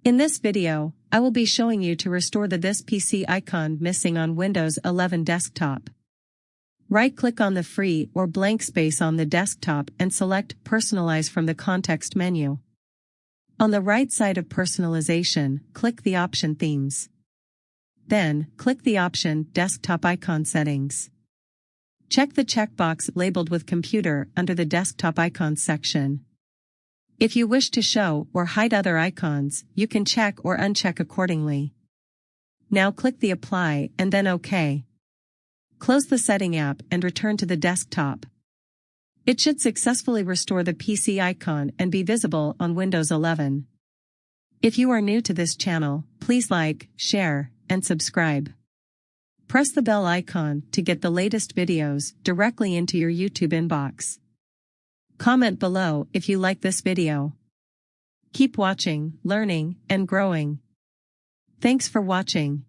In this video, I will be showing you to restore the This PC icon missing on Windows 11 desktop. Right-click on the free or blank space on the desktop and select Personalize from the context menu. On the right side of Personalization, click the option Themes. Then, click the option Desktop Icon Settings. Check the checkbox labeled with Computer under the Desktop Icons section. If you wish to show or hide other icons, you can check or uncheck accordingly. Now click the Apply and then OK. Close the Setting app and return to the desktop. It should successfully restore the PC icon and be visible on Windows 11. If you are new to this channel, please like, share, and subscribe. Press the bell icon to get the latest videos directly into your YouTube inbox. Comment below if you like this video. Keep watching, learning, and growing. Thanks for watching.